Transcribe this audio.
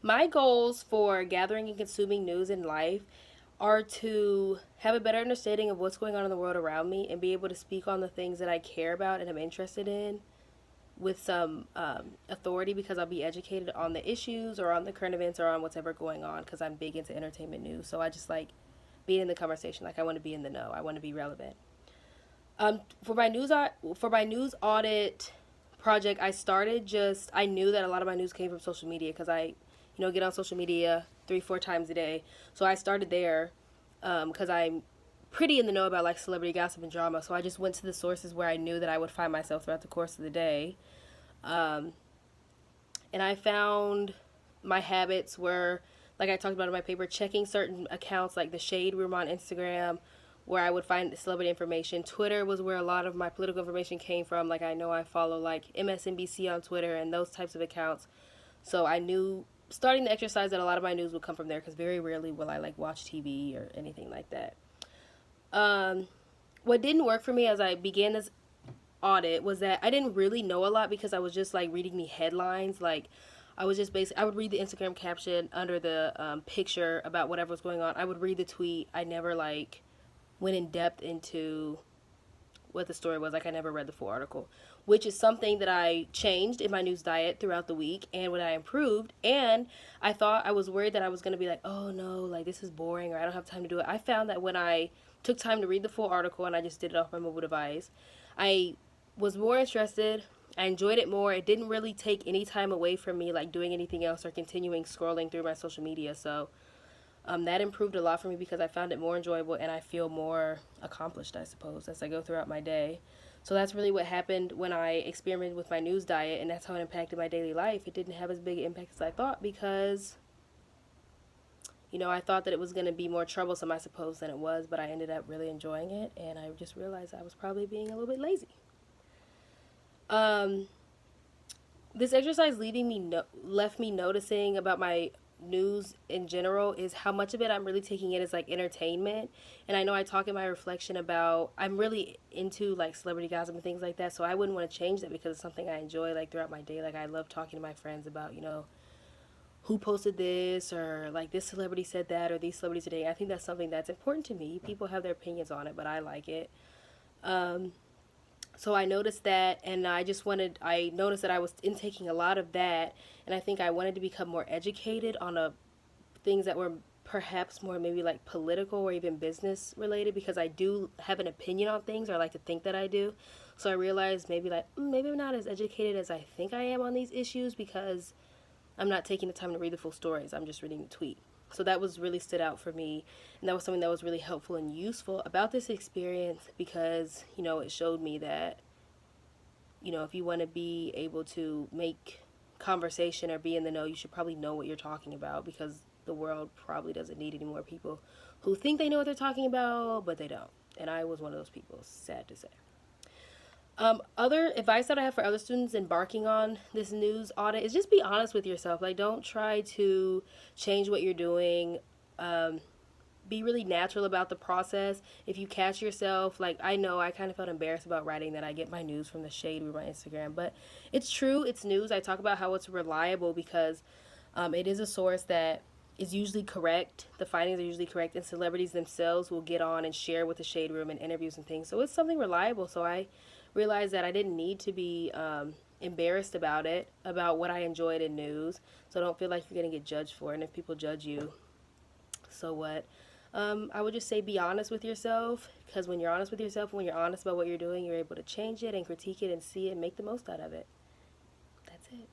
My goals for gathering and consuming news in life are to have a better understanding of what's going on in the world around me and be able to speak on the things that I care about and I'm interested in with some authority because I'll be educated on the issues or on the current events or on what's ever going on because I'm big into entertainment news. So I just like being in the conversation. Like I want to be in the know. I want to be relevant. For my news audit project, I knew that a lot of my news came from social media because I get on social media 3-4 times a day. So I started there because I'm pretty in the know about like celebrity gossip and drama. So I just went to the sources where I knew that I would find myself throughout the course of the day. Um, and I found my habits were, like I talked about in my paper, checking certain accounts like the Shade Room on Instagram, where I would find celebrity information. Twitter was where a lot of my political information came from. Like I know I follow like MSNBC on Twitter and those types of accounts. So I knew starting the exercise that a lot of my news would come from there because very rarely will I like watch TV or anything like that. Um, what didn't work for me as I began this audit was that I didn't really know a lot because I was just like reading the headlines. Like I was just basically I would read the Instagram caption under the picture about whatever was going on. I would read the tweet. I never like went in depth into what the story was. Like I never read the full article, which is something that I changed in my news diet throughout the week and when I improved. And I was worried that I was going to be like, oh no, like this is boring or I don't have time to do it. I found that when I took time to read the full article and I just did it off my mobile device, I was more interested. I enjoyed it more. It didn't really take any time away from me, like doing anything else or continuing scrolling through my social media. So that improved a lot for me because I found it more enjoyable and I feel more accomplished, I suppose, as I go throughout my day. So that's really what happened when I experimented with my news diet, and that's how it impacted my daily life. It didn't have as big an impact as I thought because, I thought that it was going to be more troublesome, I suppose, than it was, but I ended up really enjoying it, and I just realized I was probably being a little bit lazy. Um, this exercise left me noticing about my news in general is how much of it I'm really taking it as like entertainment. And I know I talk in my reflection about I'm really into like celebrity gossip and things like that, so I wouldn't want to change that because it's something I enjoy like throughout my day. Like I love talking to my friends about, who posted this or like this celebrity said that or these celebrities today. I think that's something that's important to me. People have their opinions on it, but I like it. Um, so I noticed that, and I noticed that I was intaking a lot of that, and I think I wanted to become more educated on things that were perhaps more maybe like political or even business related because I do have an opinion on things, or I like to think that I do. So I realized maybe like maybe I'm not as educated as I think I am on these issues because I'm not taking the time to read the full stories. I'm just reading the tweet. So that was really stood out for me, and that was something that was really helpful and useful about this experience because it showed me that if you want to be able to make conversation or be in the know, you should probably know what you're talking about because the world probably doesn't need any more people who think they know what they're talking about, but they don't. And I was one of those people, sad to say. Other advice that I have for other students embarking on this news audit is just be honest with yourself. Like, don't try to change what you're doing. Um, be really natural about the process. If you catch yourself, like I know I kind of felt embarrassed about writing that I get my news from the Shade Room on Instagram, but it's true, it's news. I talk about how it's reliable because it is a source that is usually correct. The findings are usually correct, and celebrities themselves will get on and share with the Shade Room and interviews and things. So it's something reliable. So I realized that I didn't need to be embarrassed about it, about what I enjoyed in news. So don't feel like you're going to get judged for it. And if people judge you, so what? I would just say be honest with yourself because when you're honest with yourself, when you're honest about what you're doing, you're able to change it and critique it and see it and make the most out of it. That's it.